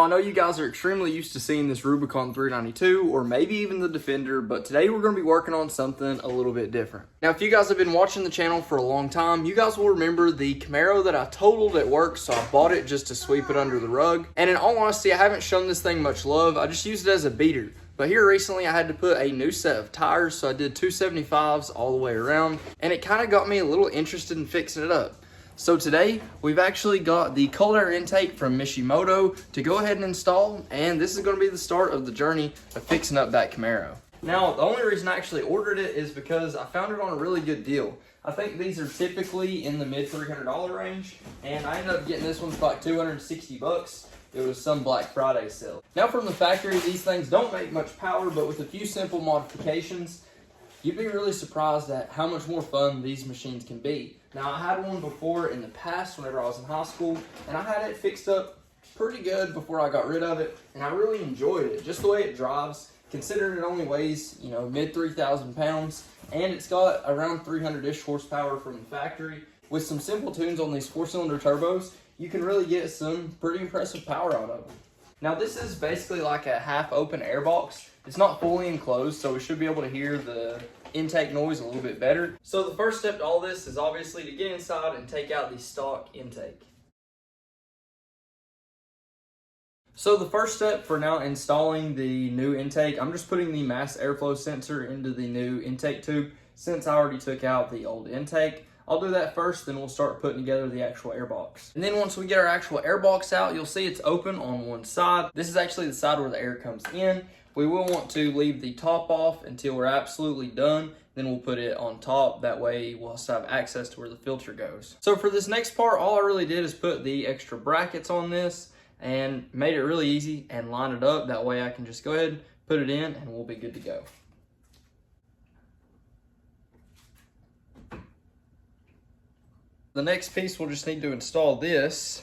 I know you guys are extremely used to seeing this Rubicon 392 or maybe even the Defender, but today we're going to be working on something a little bit different. Now, if you guys have been watching the channel for a long time, you guys will remember the Camaro that I totaled at work, so I bought it just to sweep it under the rug. And in all honesty, I haven't shown this thing much love. I just used it as a beater. But here recently I had to put a new set of tires, so I did 275s all the way around, and it kind of got me a little interested in fixing it up. So today, we've actually got the cold air intake from Mishimoto to go ahead and install, and this is going to be the start of the journey of fixing up that Camaro. Now, the only reason I actually ordered it is because I found it on a really good deal. I think these are typically in the mid $300 range, and I ended up getting this one for like 260 bucks. It was some Black Friday sale. Now, from the factory, these things don't make much power, but with a few simple modifications, you'd be really surprised at how much more fun these machines can be. Now, I had one before in the past whenever I was in high school, and I had it fixed up pretty good before I got rid of it, and I really enjoyed it. Just the way it drives, considering it only weighs, mid 3,000 pounds, and it's got around 300-ish horsepower from the factory. With some simple tunes on these 4-cylinder turbos, you can really get some pretty impressive power out of them. Now, this is basically like a half-open air box. It's not fully enclosed, so we should be able to hear the intake noise a little bit better. So the first step to all this is obviously to get inside and take out the stock intake. So the first step for now installing the new intake, I'm just putting the mass airflow sensor into the new intake tube since I already took out the old intake. I'll do that first, then we'll start putting together the actual air box. And then once we get our actual air box out, you'll see it's open on one side. This is actually the side where the air comes in. We will want to leave the top off until we're absolutely done. Then we'll put it on top. That way we'll still have access to where the filter goes. So for this next part, all I really did is put the extra brackets on this and made it really easy and line it up. That way I can just go ahead, put it in, and we'll be good to go. The next piece, we'll just need to install this.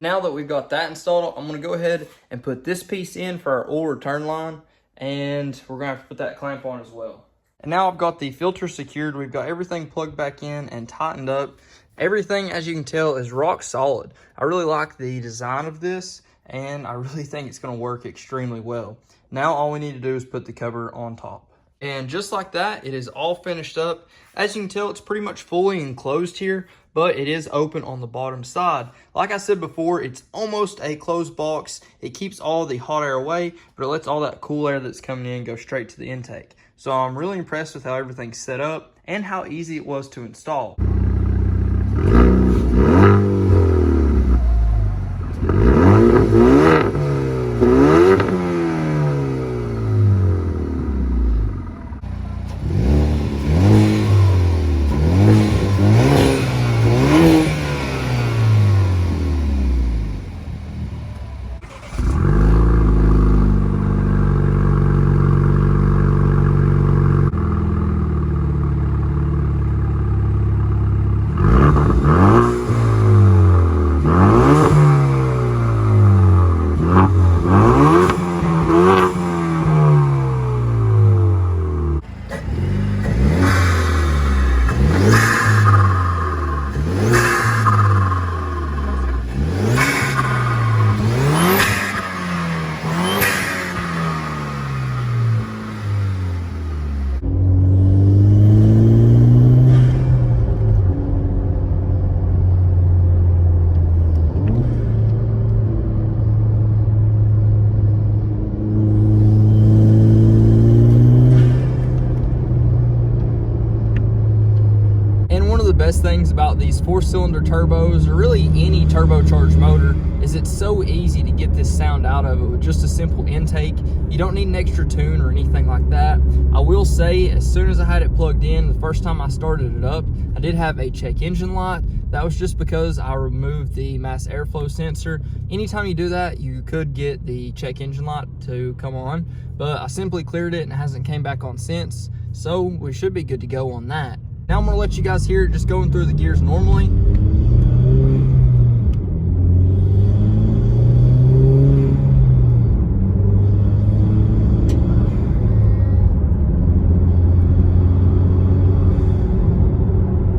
Now that we've got that installed, I'm going to go ahead and put this piece in for our oil return line, and we're going to have to put that clamp on as well. And now I've got the filter secured. We've got everything plugged back in and tightened up. Everything, as you can tell, is rock solid. I really like the design of this, and I really think it's going to work extremely well. Now all we need to do is put the cover on top. And just like that, it is all finished up. As you can tell, it's pretty much fully enclosed here, but it is open on the bottom side. Like I said before, it's almost a closed box. It keeps all the hot air away, but it lets all that cool air that's coming in go straight to the intake. So I'm really impressed with how everything's set up and how easy it was to install. best things about these 4-cylinder turbos, or really any turbocharged motor, is it's so easy to get this sound out of it with just a simple intake. You don't need an extra tune or anything like that. I will say, as soon as I had it plugged in, the first time I started it up, I did have a check engine light. That was just because I removed the mass airflow sensor. Anytime you do that, you could get the check engine light to come on, but I simply cleared it and it hasn't came back on since, so we should be good to go on that. Now I'm gonna let you guys hear it just going through the gears normally.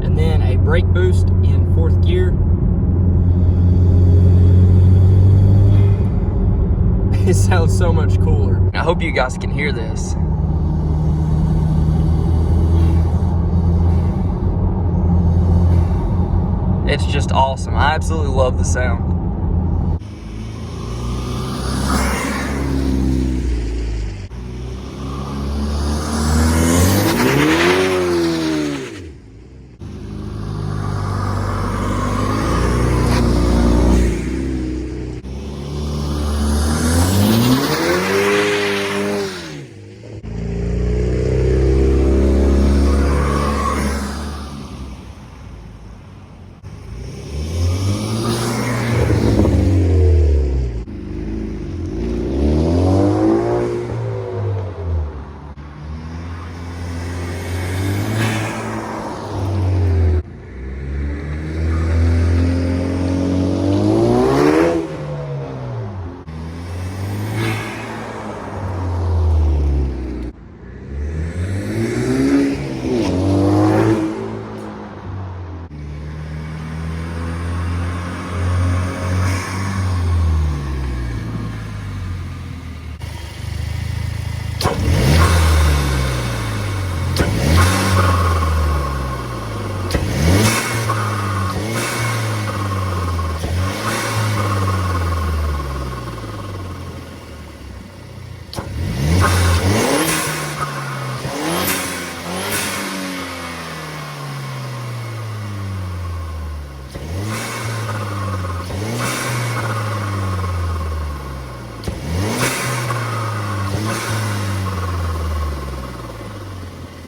And then a brake boost in 4th gear. It sounds so much cooler. I hope you guys can hear this. It's just awesome. I absolutely love the sound.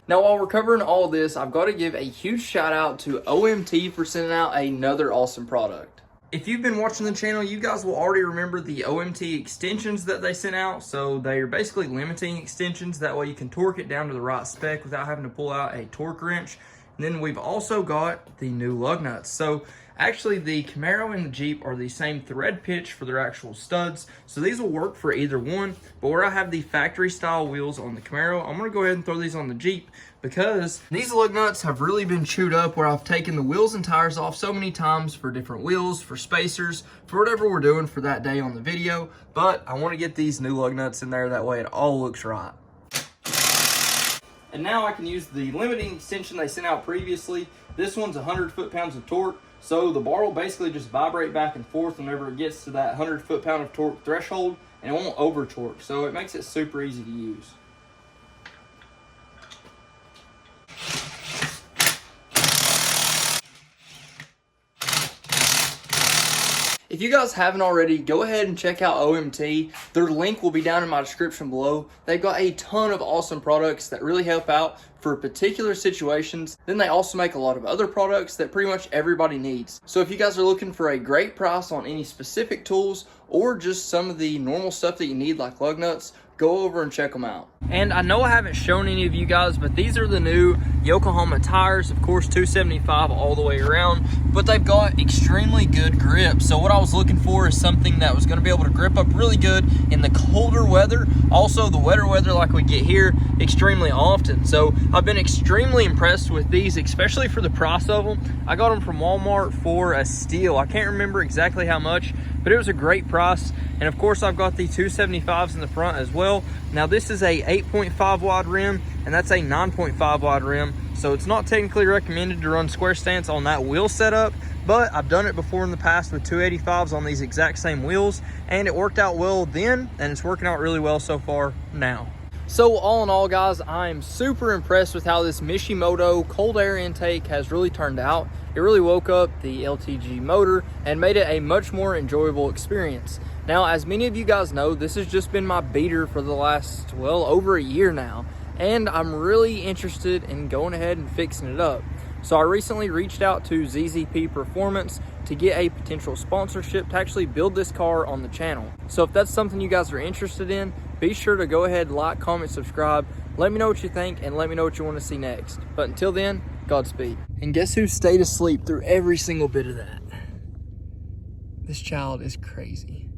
Now, while we're covering all this, I've got to give a huge shout out to OMT for sending out another awesome product. If you've been watching the channel, you guys will already remember the OMT extensions that they sent out. So they are basically limiting extensions. That way you can torque it down to the right spec without having to pull out a torque wrench. And then we've also got the new lug nuts. So actually the Camaro and the Jeep are the same thread pitch for their actual studs. So these will work for either one. But where I have the factory style wheels on the Camaro, I'm gonna go ahead and throw these on the Jeep because these lug nuts have really been chewed up where I've taken the wheels and tires off so many times for different wheels, for spacers, for whatever we're doing for that day on the video. But I wanna get these new lug nuts in there, that way it all looks right. And now I can use the limiting extension they sent out previously. This one's 100 foot-pounds of torque, so the bar will basically just vibrate back and forth whenever it gets to that 100 foot-pound of torque threshold, and it won't over-torque, so it makes it super easy to use. If you guys haven't already, go ahead and check out OMT. Their link will be down in my description below. They've got a ton of awesome products that really help out for particular situations. Then they also make a lot of other products that pretty much everybody needs. So if you guys are looking for a great price on any specific tools or just some of the normal stuff that you need like lug nuts, go over and check them out. And I know I haven't shown any of you guys, but these are the new Yokohama tires, of course 275 all the way around, but they've got extremely good grip. So what I was looking for is something that was going to be able to grip up really good in the colder weather, also the wetter weather like we get here extremely often. So I've been extremely impressed with these, especially for the price of them. I got them from Walmart for a steal. I can't remember exactly how much, but it was a great price. And of course I've got the 275s in the front as well. Now this is a 8.5 wide rim and that's a 9.5 wide rim. So it's not technically recommended to run square stance on that wheel setup, but I've done it before in the past with 285s on these exact same wheels and it worked out well then and it's working out really well so far now. So all in all, guys, I'm super impressed with how this Mishimoto cold air intake has really turned out. It really woke up the LTG motor and made it a much more enjoyable experience. Now, as many of you guys know, this has just been my beater for the last, well, over a year now, and I'm really interested in going ahead and fixing it up. So I recently reached out to ZZP Performance to get a potential sponsorship to actually build this car on the channel. So if that's something you guys are interested in, be sure to go ahead, like, comment, subscribe, Let me know what you think and let me know what you want to see next. But until then, Godspeed. And guess who stayed asleep through every single bit of that? This child is crazy.